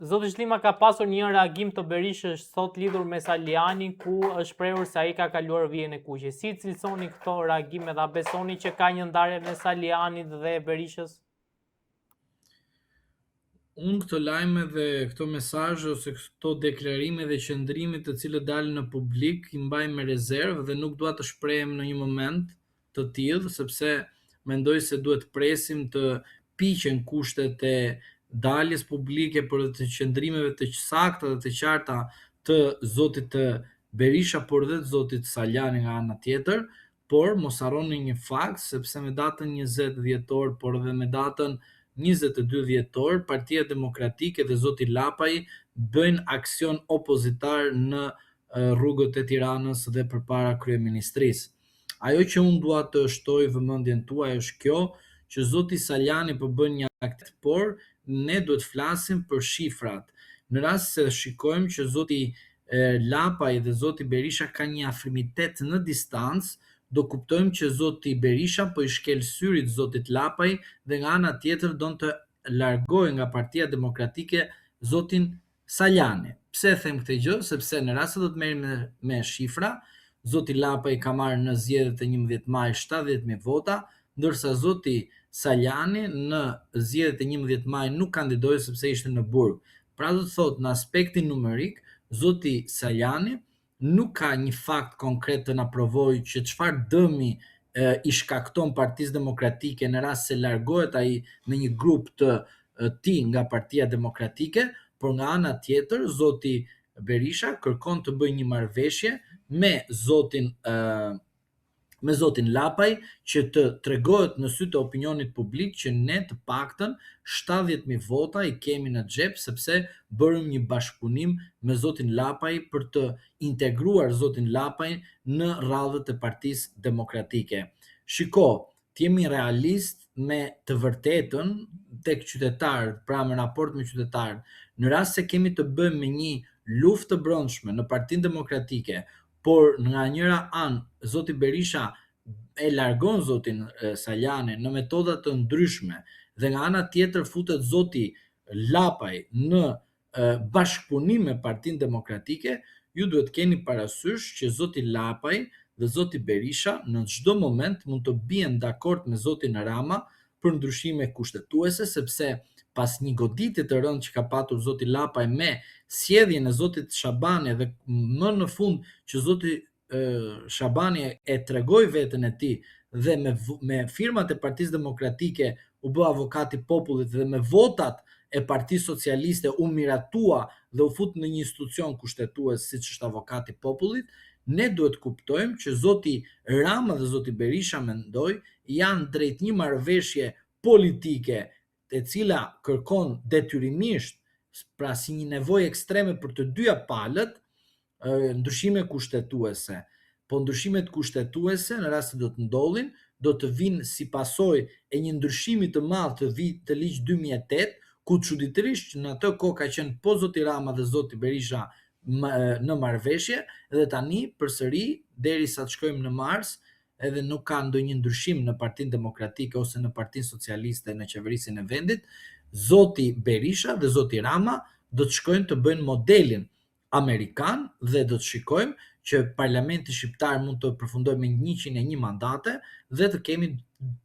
Zoti Shlima ka pasur një reagim të Berishës sot lidhur me Salianin, ku është shprehur se ai ka kaluar vijën e kuqe. Si cilësoni këto reagime dhe a besoni që ka një ndarje mes Salianit dhe Berishës? Unë këto lajme dhe këto mesazhe ose këto deklarime dhe qëndrime të cilët dalin në publik i mbaj me rezervë dhe nuk dua të shprehem në një moment të tillë, sepse mendoj se duhet presim të piqen kushtet e daljes publike për të qëndrimeve të sakta dhe të qarta të zotit të Berisha, por dhe të zotit Saljani nga ana tjetër, por mos harroni një fakt, sepse me datën 20 dhjetor, por edhe me datën 22 dhjetor, Partia Demokratike dhe zoti Lapaj bëjnë aksion opozitar në rrugët e Tiranës dhe përpara kryeministrisë. Ajo që unë dua të shtoj vëmendjen tuaj është kjo, që zoti Saljani po bën një akt, por ne duhet flasim për shifrat. Në rast se shikojmë që zoti Lapaj dhe zoti Berisha kanë një afrimitet në distancë, do kuptojmë që zoti Berisha po i shkel syrit zotit Lapaj dhe nga ana tjetër don të largojë nga Partia Demokratike zotin Saljani. Pse them këtë gjë? Sepse në rast se do të merrem me shifra, zoti Lapaj ka marrë në zgjedhjet e 11 maj 70.000 vota, ndërsa zoti Saljani në zgjedhjet e 11 maj nuk kandidoi sepse ishte në burg. Pra do të thotë në aspektin numerik, zoti Saljani nuk ka një fakt konkret të na provojë që çfarë dëmi i shkakton Partisë Demokratike në rast se largohet ai me një grup të tij nga Partia Demokratike, por nga ana tjetër zoti Berisha kërkon të bëjë një marrëveshje me zotin Lapaj që të tregohet në sy të opinionit publik që ne të paktën 70.000 vota i kemi në xhep, sepse bërëm një bashkëpunim me zotin Lapaj për të integruar zotin Lapaj në radhët e Partisë Demokratike. Shiko, të jemi realist me të vërtetën tek qytetarët, pra me raport me qytetarët. Në rast se kemi të bëjmë me një luftë të brendshme në Partinë Demokratike, por nga njëra anë zoti Berisha e largon zotin Saljani në metoda të ndryshme dhe nga ana tjetër futet zoti Lapaj në bashkëpunim me Partinë Demokratike, ju duhet keni parasysh që zoti Lapaj dhe zoti Berisha në çdo moment mund të bien dakord me zotin Rama për ndryshime kushtetuese, sepse pas një goditje të rëndë që ka patur zoti Lapaj me sjelljen e zotit Shabani dhe më në fund që zoti Shabani e tregoi veten e tij dhe me firmat e Partisë Demokratike u bë avokati i popullit dhe me votat e Partisë Socialiste u miratua dhe u fut në një institucion kushtetues siç është avokati i popullit, ne duhet kuptojmë që zoti Rama dhe zoti Berisha mendoj janë drejt një marrëveshje politike e cila kërkon detyrimisht, pra si një nevojë ekstreme për të dyja palët, ndryshime kushtetuese. Po ndryshimet kushtetuese në rast se do të ndodhin, do të vinë si pasojë e një ndryshimi të madh të ligj 2008, ku çuditërisht në atë kohë ka qenë po zoti Rama dhe zoti Berisha në marrëveshje dhe tani përsëri derisa të shkojmë në Mars, edhe nuk ka ndonjë ndryshim në Partinë Demokratike ose në Partinë Socialiste në qeverisjen e vendit, zoti Berisha dhe zoti Rama do të shkojnë të bëjnë modelin amerikan dhe do të shikojmë që parlamenti shqiptar mund të përfundojë me 101 mandate dhe të kemi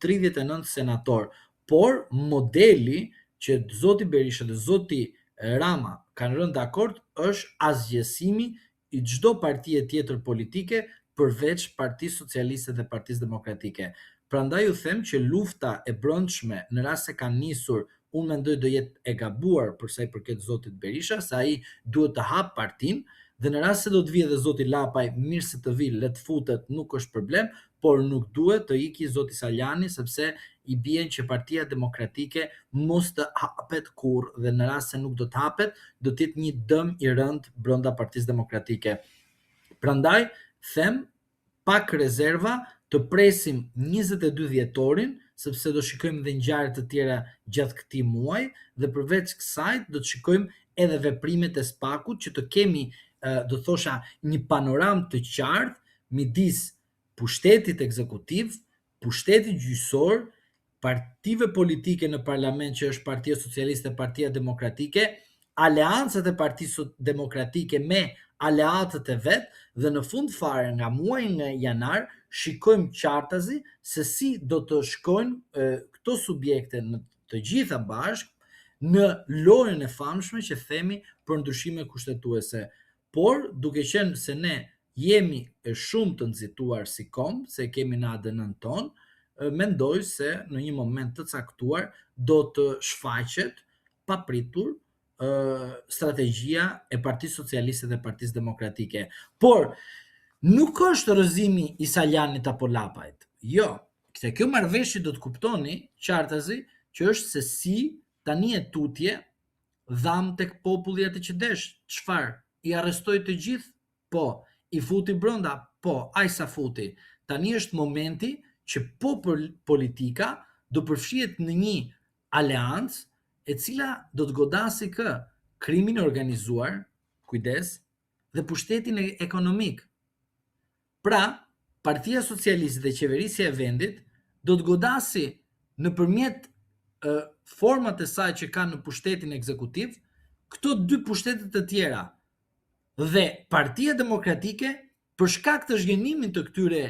39 senator. Por modeli që zoti Berisha dhe zoti Rama kanë rënë dakord është asgjësimi i çdo partie tjetër politike përveç Partisë Socialiste dhe Partisë Demokratike. Prandaj ju them që lufta e brendshme në rast se ka nisur, unë mendoj do jetë e gabuar për sa i përket zotit Berisha, se ai duhet të hap partinë dhe në rast se do të vijë edhe zoti Lapaj, mirë se të vijë, le të futet, nuk është problem, por nuk duhet të iki zoti Saljani sepse i bien që Partia Demokratike mos të hapet kurrë dhe në rast se nuk do të hapet, do të jetë një dëm i rënd brenda Partisë Demokratike. Prandaj them pak rezerva të presim 22 dhjetorin, sepse do shikojmë dhe ngjarje të tjera gjatë këtij muaji dhe përveç kësaj do të shikojmë edhe veprimet e SPAK-ut që të kemi do thosha një panoramë të qartë midis pushtetit ekzekutiv, pushtetit gjyqësor, partive politike në parlament që është Partia Socialiste dhe Partia Demokratike aleancët e Partisë Demokratike me aleatët e vet dhe në fund fare nga muaji në janar shikojmë qartazi se si do të shkojnë këto subjekte në të gjitha bashkë në lojën e famshme që themi për ndryshime kushtetuese. Por duke qenë se ne jemi shumë të nxituar si kombë, se kemi në ADN-n ton, mendoj se në një moment të caktuar do të shfaqet papritur strategjia e Partisë Socialiste dhe Partisë Demokratike. Por nuk është rrëzimi i Saljanit apo Lapajt. Jo, se kjo marrëveshje do të kuptoni qartazi që është se si tani e tutje dham tek populli atë që desh. Çfarë? I arrestoi të gjithë? Po. I futi brenda? Po. Ai sa futi. Tani është momenti që politika do përfshihet në një aleancë e cila do të godasi krimin e organizuar, kujdes, dhe pushtetin ekonomik. Pra, Partia Socialiste dhe Qeverisja e vendit do të godasi nëpërmjet format e saj që ka në pushtetin ekzekutiv, këto dy pushtetet të tjera. Dhe Partia Demokratike, për shkak të zhgënimit të këtyre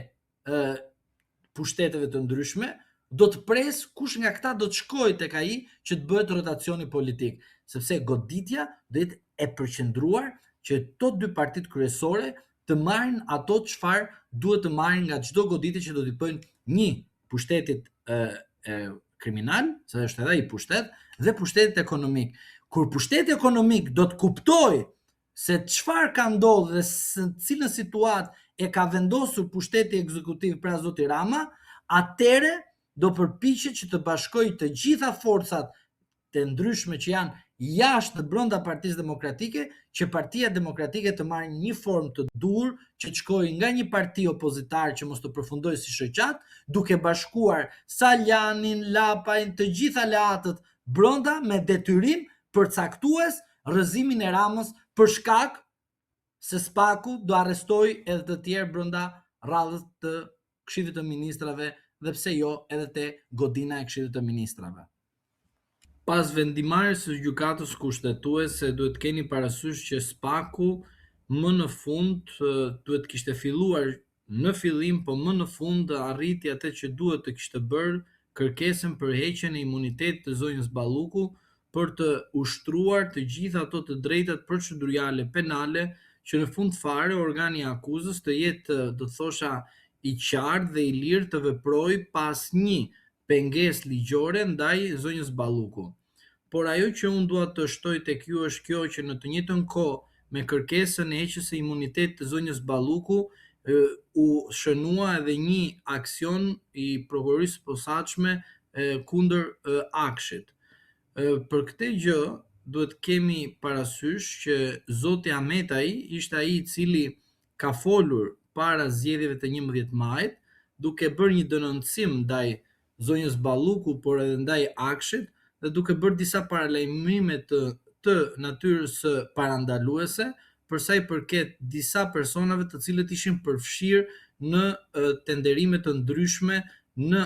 pushteteve të ndryshme, do të pres kush nga këta do të shkojë tek ai që të bëhet rotacioni politik, sepse goditja do jetë e përqendruar që këto dy partitë kryesore të marrin ato çfarë duhet të marrin nga çdo goditje që do t'i bëjnë një pushtetit kriminal, se është edhe ai pushtet, dhe pushtetit ekonomik. Kur pushteti ekonomik do të kuptojë se çfarë ka ndodhur dhe në cilën situatë e ka vendosur pushteti ekzekutiv pra zoti Rama, atëre do përpiqet që të bashkojë të gjitha forcat të ndryshme që janë jashtë brenda Partisë Demokratike, që Partia Demokratike të marrë një formë të dur, që të shkojë nga një parti opozitare që mos të përfundojë si shoqat, duke bashkuar Saljanin, Lapajin, të gjitha aleatët brenda me detyrim përcaktues rrëzimin e Ramës për shkak se Spaku do arrestojë edhe të tjerë brenda radhës të Këshillit të Ministrave dhe pse jo edhe te godina e Këshillit të Ministrave. Pas vendimarrjes së gjykatës kushtetuese duhet keni parasysh që Spaku më në fund duhet kishte filluar në fillim, po më në fund arriti atë që duhet të kishte bërë, kërkesën për heqjen e imunitetit të zonjës Balluku për të ushtruar të gjitha ato të drejtat procedurale penale që në fund fare organi i akuzës të jetë, do të thosha, i qartë dhe i lirë të veprojë pas një pengesë ligjore ndaj zonjës Balluku. Por ajo që unë dua të shtoj tek ju është kjo që në të njëjtën kohë me kërkesën e heqjes së imunitetit të zonjës Balluku u shënua edhe një aksion i prokurorisë së posaçme kundër Akshit. Për këtë gjë duhet kemi parasysh që zoti Ahmetaj ishte ai i cili ka folur para zgjedhjeve të 11 majit, duke bërë një denoncim ndaj zonjës Balluku, por edhe ndaj Akshit, dhe duke bërë disa paralajmërime të natyrës parandaluese për sa i përket disa personave të cilët ishin përfshirë në tenderime të ndryshme në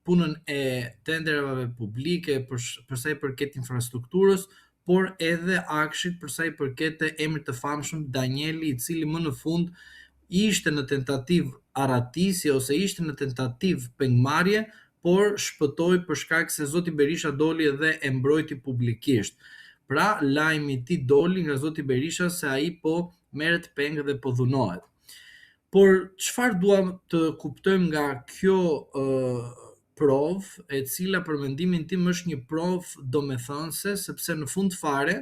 punën e tenderave publike për sa i përket infrastrukturës, por edhe Akshit për sa i përket emrit të famshëm Danieli, i cili më në fund ishte në tentativë arratisje ose ishte në tentativë pengmarrje, por shpëtoi për shkak se zoti Berisha doli dhe e mbrojti publikisht. Pra, lajmi i tij doli nga zoti Berisha se ai po merret peng dhe po dhunohet. Por çfarë duam të kuptojmë nga kjo provë, e cila për mendimin tim është një provë domethënëse, sepse në fund fare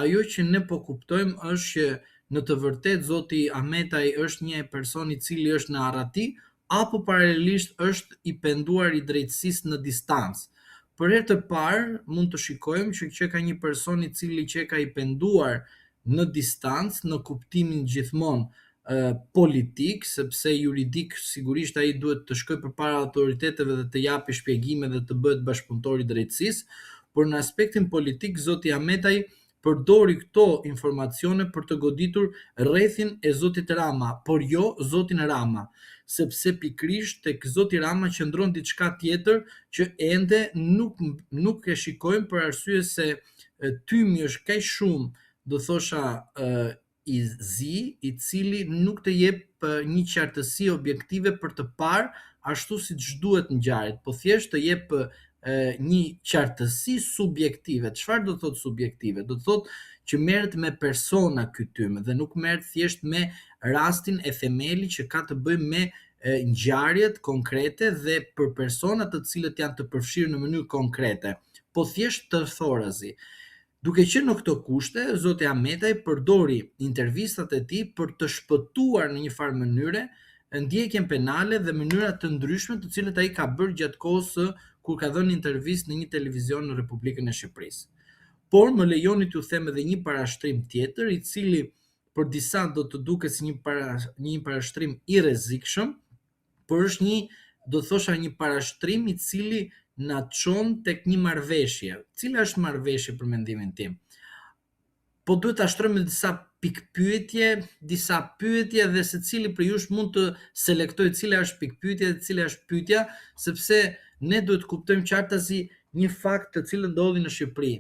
ajo që ne po kuptojmë është që në të vërtetë zoti Ahmetaj është një person i cili është në arrati apo paralelisht është i penduar i drejtësisë në distancë. Për herë të parë mund të shikojmë që ka një person i cili që ka i penduar në distancë në kuptimin gjithmonë politik, sepse juridik sigurisht ai duhet të shkojë përpara autoriteteve dhe të japë shpjegime dhe të bëhet bashkëpunëtor i drejtësisë, por në aspektin politik zoti Ahmetaj përdori këto informacione për të goditur rrethin e zotit Rama, por jo zotin Rama, sepse pikrisht tek zoti Rama qëndron diçka tjetër që ende nuk e shikojmë për arsye se tymi është kaq shumë, do thosha, i zi, i cili nuk të jep një qartësi objektive për të parë ashtu siç duhet ngjarjet, po thjesht të jep një qartësi subjektive. Çfarë do thotë subjektive? Do thotë që merret me persona ky tym dhe nuk merret thjesht me rastin e themelit që ka të bëjë me ngjarjet konkrete dhe për persona të cilët janë të përfshirë në mënyrë konkrete, po thjesht tërthorazi. Duke qenë në këto kushte, zoti Ahmetaj përdori intervistat e tij për të shpëtuar në një farë mënyre ndjekjen penale dhe mënyra të ndryshme të cilët ai ka bërë gjatë kohës kur ka dhënë intervistë në një televizion në Republikën e Shqipërisë. Por më lejoni t'ju them edhe një parashtrim tjetër, i cili për disa do të duket si një parashtrim i rrezikshëm, por është do thosha një parashtrim i cili na çon tek një marrëveshje. Cila është marrëveshje për mendimin tim? Po duhet ta shtrojmë disa pikpyetje, disa pyetje dhe secili prej jush mund të selektojë cila është pikpyetja dhe cila është pyetja, sepse ne duhet kuptojmë qartësi një fakt të cilën ndodhi në Shqipëri.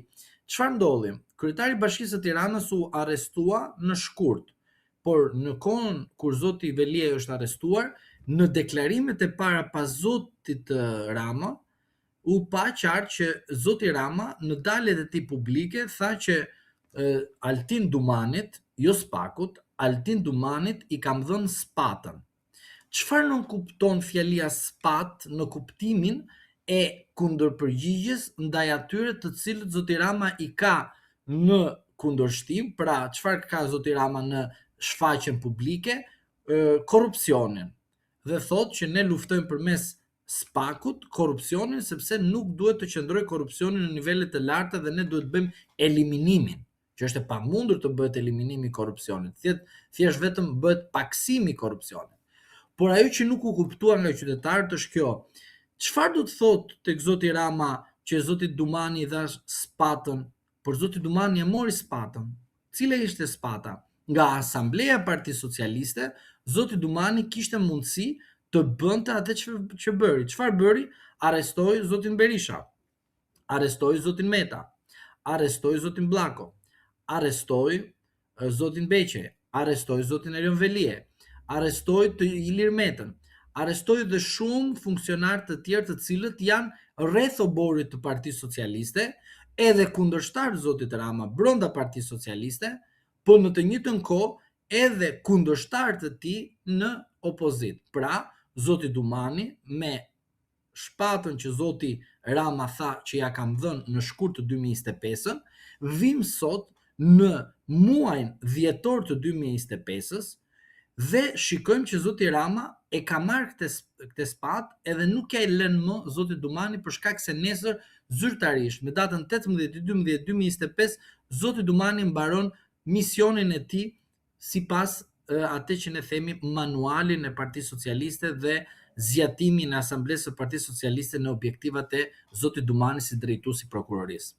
Çfarë ndodhi? Kryetari i Bashkisë së Tiranës u arrestua në shkurt, por në kohën kur zoti Velia është arrestuar, në deklarimet e para pas zotit Rama, u pa qartë që zoti Rama në daljet e tij publike tha që Altin Dumanit, jo Spakut, Altin Dumanit i kam dhënë spatën. Çfarë nuk kupton fjalia spat në kuptimin e kundërpërgjigjes ndaj atyre të cilët zoti Rama i ka në kundërshtim, pra çfarë ka zoti Rama në shfaqjen publike? Korrupsionin. Dhe thotë që ne luftojmë përmes Spakut korrupsionin sepse nuk duhet të qëndrojë korrupsioni në nivele të larta dhe ne duhet bëjmë eliminimin, që është e pamundur të bëhet eliminimi i korrupsionit. Thjesht vetëm bëhet paksimi i korrupsionit. Por ajo që nuk u kuptua nga qytetarët është kjo. Çfarë do të thotë tek zoti Rama që zoti Dumani i dha spatën, por zoti Dumani e mori spatën? Cila ishte spata? Nga Asambleja e Partisë Socialiste, zoti Dumani kishte mundësi të bënte atë që bëri. Çfarë bëri? Arrestoi zotin Berisha, arrestoi zotin Meta, arrestoi zotin Bllako, arrestoi zotin Beqej, arrestoi zotin Erion Velie, arrestoi të Ilir Metën, arrestoi dhe shumë funksionarë të tjerë të cilët janë rreth oborit të Partisë Socialiste, edhe kundërshtar zotit Rama brenda Partisë Socialiste, por në të njëjtën kohë edhe kundërshtar të tij në opozit. Pra, zoti Dumani me shpatën që zoti Rama tha që ja kam dhënë në shkurt të 2025-ën, vim sot në muajin dhjetor të 2025-s dhe shikojmë që zoti Rama e ka marrë këtë spatë edhe nuk ja i lën më zoti Dumani për shkak se nesër zyrtarisht me datën 18/12/2025 zoti Dumani mbaron misionin e tij sipas atë që ne themi manualin e Partisë Socialiste dhe zgjatimin e Asamblesë së Partisë Socialiste në objektivat e zotit Dumani si drejtuesi i prokurorisë.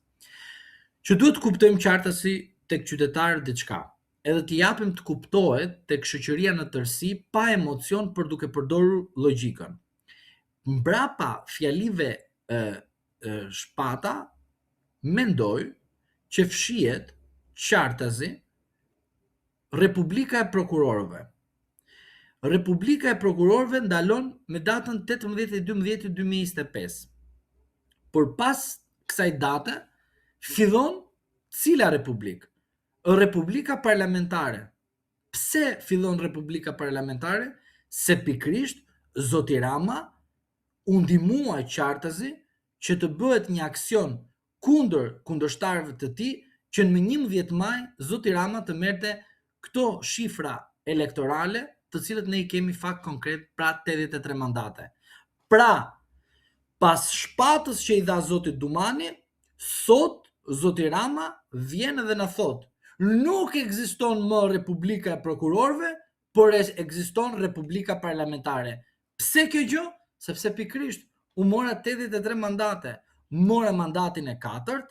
Që duhet të kuptojmë qartësi tek qytetarët diçka, edhe t'i japim të kuptohet tek shoqëria në tërësi pa emocion për duke përdorur logjikën. Mbrapa fjalive shpata, mendoj që fshihet qartësi Republika e Prokurorëve. Republika e Prokurorëve ndalon me datën 18/12/2025. Por pas kësaj date fillon cila republikë? Republika parlamentare. Pse fillon Republika parlamentare? Se pikrisht zoti Rama u ndihmua qartësi që të bëhet një aksion kundër kundërshtarëve të tij që në 11 maj zoti Rama të merrte këto shifra elektorale, të cilët ne i kemi fakt konkret, pra 83 mandate. Pra, pas shpatës që i dha zoti Dumani, sot zoti Rama vjen dhe na thot, nuk ekziston më Republika e Prokurorëve, por ekziston Republika Parlamentare. Pse kjo gjë? Sepse pikrisht u mora 83 mandate, mora mandatin e 4,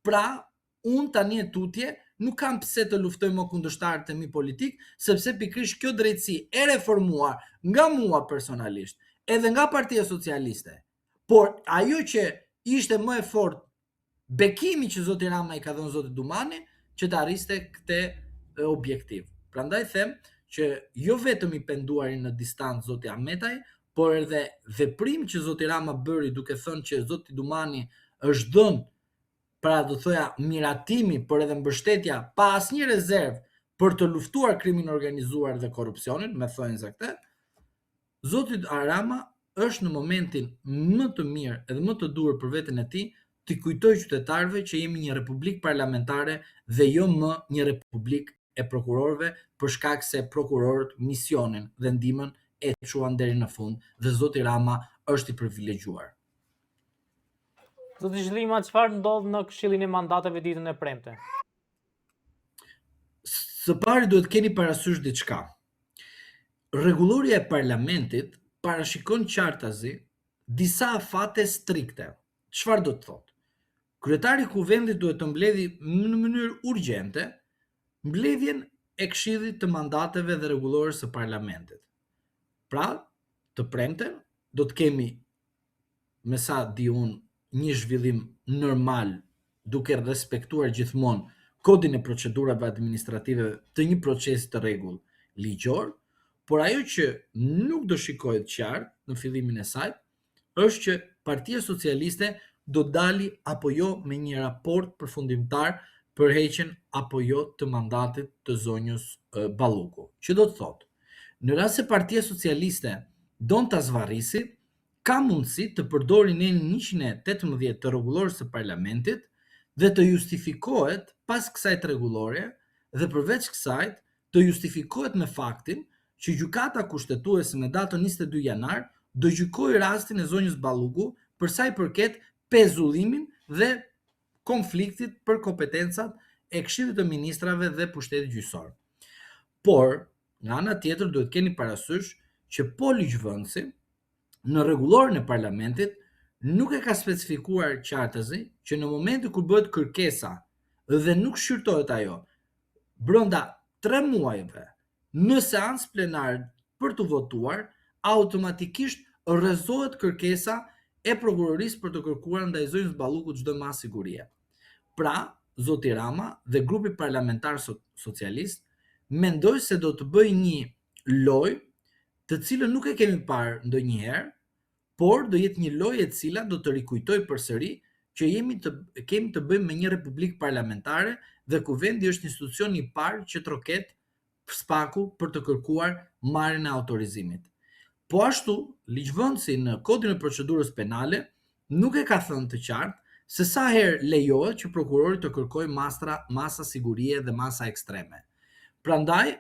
pra unë tani e tutje nuk kam pse të luftoj më kundërshtarët e mi politik, sepse pikrisht kjo drejtësi e reformuar nga mua personalisht, edhe nga Partia Socialiste, por ajo që ishte më e fortë bekimi që zoti Rama i ka dhënë zotit Dumani që të arriste këtë objektiv. Prandaj them që jo vetëm i penduari në distancë zoti Ahmetaj, por edhe veprim që zoti Rama bëri duke thënë që zoti Dumani është dhënë, pra do thoja miratimi, por edhe mbështetja pa asnjë rezervë për të luftuar krimin organizuar dhe korrupsionin, me thënë saktë, zoti Rama është në momentin më të mirë edhe më të duhur për veten e tij të kujtoj qytetarëve që jemi një republikë parlamentare dhe jo më një republikë e prokurorëve, për shkak se prokurorët misionin dhe ndihmën e çuan deri në fund dhe zoti Rama është i privilegjuar. Zoti Zhlima, çfarë ndodh në Këshillin e Mandateve ditën e premte? Së pari duhet keni parasysh diçka. Rregulloria e parlamentit parashikon qartazi disa afate strikte. Çfarë do të thotë? Kryetari i Kuvendit duhet të mbledhë në mënyrë urgjente mbledhjen e Këshillit të Mandateve dhe Rregullorës së Parlamentit. Pra, të premten do të kemi, me sa di unë, një zhvillim normal duke respektuar gjithmonë kodin e procedurave administrative të një procesi të rregull ligjor, por ajo që nuk do shikohet qartë në fillimin e saj është që Partia Socialiste do dali apo jo me një raport përfundimtar për heqjen apo jo të mandatit të zonjës Balluku. Që do të thotë, në rast se Partia Socialiste don ta zvarrisi, ka mundësi të përdori nenin 118 të rregullorës së parlamentit dhe të justifikohet pas kësaj rregullore dhe përveç kësaj të justifikohet me faktin që gjykata kushtetuese në datën 22 janar do gjykojë rastin e zonjës Balluku për sa i përket pezullimin dhe konfliktit për kompetencat e Këshillit të Ministrave dhe pushtetit gjyqësor. Por, nga ana tjetër duhet keni parasysh që po ligjvënësi në rregullorën e parlamentit nuk e ka specifikuar qartësi që në momentin kur bëhet kërkesa dhe nuk shqyrtohet ajo brenda 3 muajve në seancë plenare për të votuar, automatikisht rrezohet kërkesa e prokurorisë për të kërkuar ndaj zonjës Balluku çdo mas sigurie. Pra, zoti Rama dhe grupi parlamentar socialist mendoj se do të bëjë një lojë të cilën nuk e kemi parë ndonjëherë, por do jetë një lojë e cila do të rikujtoj përsëri që kemi të bëjmë me një republikë parlamentare dhe Kuvendi është institucioni i parë që troket spaku për të kërkuar marrjen e autorizimit. Po ashtu, ligjvënësi në kodin e procedurës penale nuk e ka thënë të qartë se sa herë lejohet që prokurori të kërkojë masa sigurie dhe masa ekstreme. Prandaj,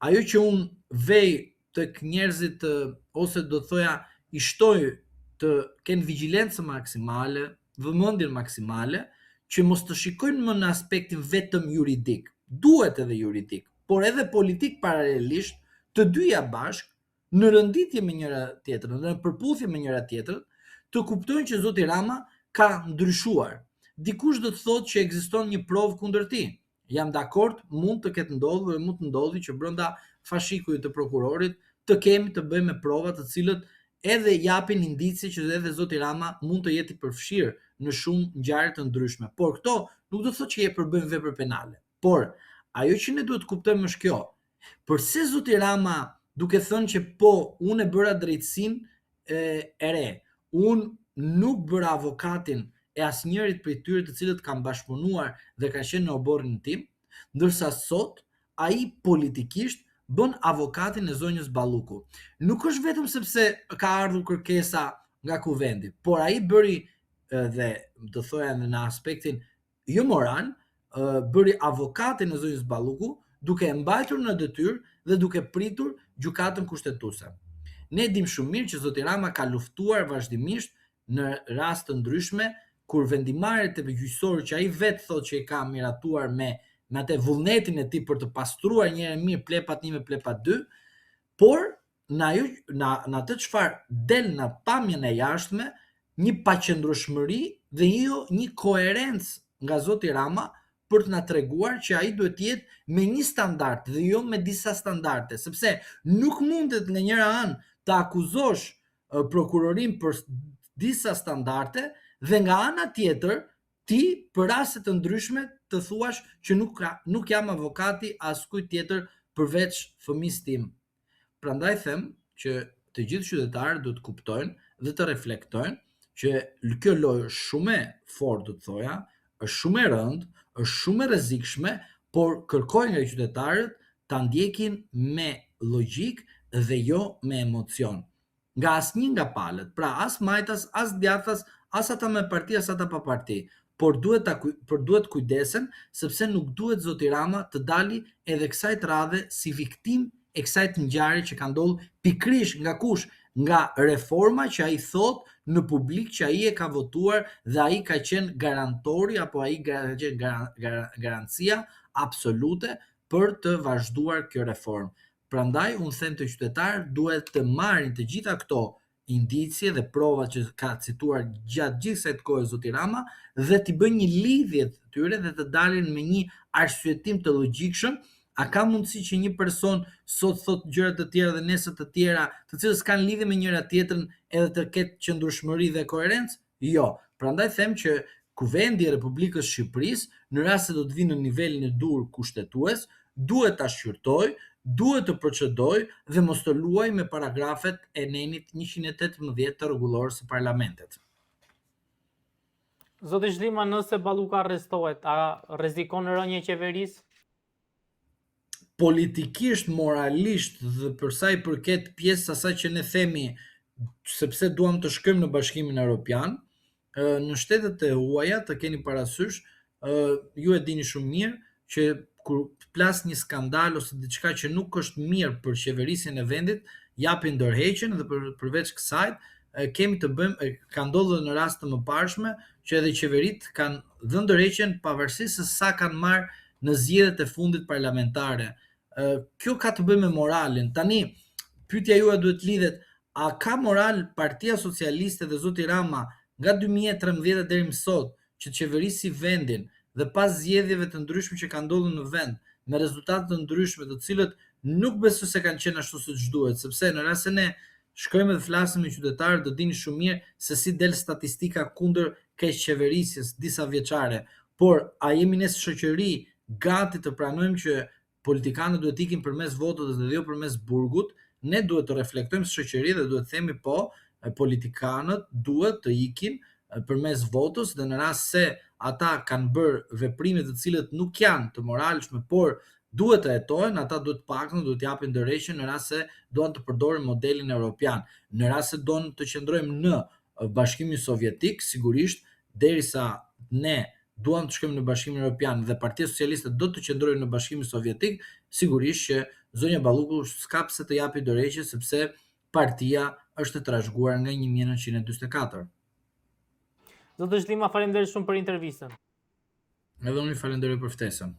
ajo që unë vej tek njerëzit ose do të thoja i shtoj të kenë vigjilencë maksimale, vëmendjen maksimale, që mos të shikojnë më në aspektin vetëm juridik. Duhet edhe juridik, por edhe politik paralelisht, të dyja bashk, në rënditje me njëra tjetrën, në përputhje me njëra tjetrën, të kuptojnë që zoti Rama ka ndryshuar. Dikush do të thotë që ekziston një provë kundër tij. Jam dakord, mund të ketë ndodhur dhe mund të ndodhi që brenda fashikujt të prokurorit të kemi të bëjmë me prova të cilët edhe japin indicie që edhe zoti Rama mund të jetë i përfshirë në shumë ngjarje të ndryshme. Por këto nuk do të thotë që e përbëjmë vepër penale. Por ajo që ne duhet të kuptojmë është kjo. Përse zoti Rama, duke thënë që po, unë e bëra drejtësinë e re, unë nuk bëra avokatin e asnjërit prej tyre të cilët kanë bashkëpunuar dhe kanë qenë në oborrin tim, ndërsa sot ai politikisht bën avokatin e zonjës Balluku. Nuk është vetëm sepse ka ardhur kërkesa nga Kuvendi, por ai bëri dhe do thoya në aspektin jo moral, bëri avokatin e zonjës Balluku duke e mbajtur në detyrë dhe duke pritur gjykatën kushtetuese. Ne dim shumë mirë që zoti Rama ka luftuar vazhdimisht në raste të ndryshme kur vendimarrjet e gjyqësorë që ai vetë thotë që i ka miratuar me atë vullnetin e tij për të pastruar një herë mirë plepat 1 me plepat 2, por në atë çfarë del në pamjen e jashtme, një paqëndrueshmëri dhe jo një koherencë nga zoti Rama për të na treguar që ai duhet të jetë me një standard dhe jo me disa standarde, sepse nuk mundet nga njëra anë të akuzosh prokurorin për disa standarde dhe nga ana tjetër ti për raste të ndryshme të thuash që nuk jam avokati askujt tjetër përveç fëmisë tim. Prandaj them që të gjithë qytetarët duhet të kuptojnë dhe të reflektojnë që kjo lojë është shumë e fortë, do të thoja, është shumë e rëndë, është shumë e rrezikshme, por kërkoj nga qytetarët ta ndjekin me logjik dhe jo me emocion. Nga asnjë nga palët, pra as majtas, as djathtas, as ata me parti, as ata pa parti. Por duhet kujdesen sepse nuk duhet zoti Rama të dali edhe kësaj radhe si viktim e kësaj të ngjarje që ka ndodhur pikërisht nga kush? Nga reforma që ai thot në publik që ai e ka votuar dhe ai ka qenë garantori apo ai ka qenë garancia absolute për të vazhduar kjo reformë. Prandaj unë them të qytetarët duhet të marrin të gjitha këto indicie dhe provat që ka cituar gjatë gjithë kësaj kohë zoti Rama dhe t'i bëjnë një lidhje të tyre dhe të dalin me një arsyetim të logjikshëm. A ka mundësi që një person sot thot gjëra të tjera dhe nesër të tjera, të cilës kanë lidhje me njëra tjetrën edhe të ketë qëndrueshmëri dhe koherencë? Jo. Prandaj them që Kuvendi i Republikës së Shqipërisë, në rast se do të vinë në nivelin e dur kushtetues, duhet ta shqyrtojë, duhet të procedojë dhe mos të luajë me paragrafet e nenit 118 të rregullores së parlamentit. Zoti Zhlima, nëse Balluka arrestohet, a rrezikon rënje e qeverisë? Politikisht, moralisht dhe për sa i përket pjesës asaj që ne themi sepse duam të shkojmë në Bashkimin Evropian, në shtetet e huaja të keni parasysh, ju e dini shumë mirë që kur plas një skandal ose diçka që nuk është mirë për qeverisjen e vendit, japin ndërheqjen dhe përveç kësaj kemi të bëjmë, ka ndodhur në raste të mëparshme që edhe qeveritë kanë dhënë ndërheqjen pavarësisht se sa kanë marrë në zgjedhjet e fundit parlamentare. Kjo ka të bëjë me moralin. Tani, pyetja juaj duhet lidhet, a ka moral Partia Socialiste dhe zoti Rama nga 2013 deri më sot që të qeverisi vendin dhe pas zgjedhjeve të ndryshme që kanë ndodhur në vend me rezultate të ndryshme, të cilët nuk besoj se kanë qenë ashtu siç duhet, sepse në rast se ne shkojmë dhe flasim me qytetarët, do dini shumë mirë se si del statistika kundër keq qeverisjes disa vjeçare. Por a jemi ne si shoqëri gati të pranojmë që politikanët duhet ikin përmes votës dhe jo përmes burgut? Ne duhet të reflektojmë si shoqëri dhe duhet të themi po, politikanët duhet të ikin përmes votës dhe në rast se ata kanë bërë veprime të cilët nuk janë të moralshme, por duhet të hetohen, ata duhet paktën duhet japin ndërheqjen në rast se duan të përdorin modelin evropian. Në rast se don të qëndrojmë në Bashkimin Sovjetik, sigurisht derisa ne duam të shkojmë në Bashkimin Evropian dhe Partia Socialiste do të qëndrojë në Bashkimin Sovjetik, sigurisht që zonja Balluku s'ka pse të japi dorëheqje sepse partia është e trashëguar nga 1944. Zoti Zhlima, faleminderit shumë për intervistën. Edhe unë falenderoj për ftesën.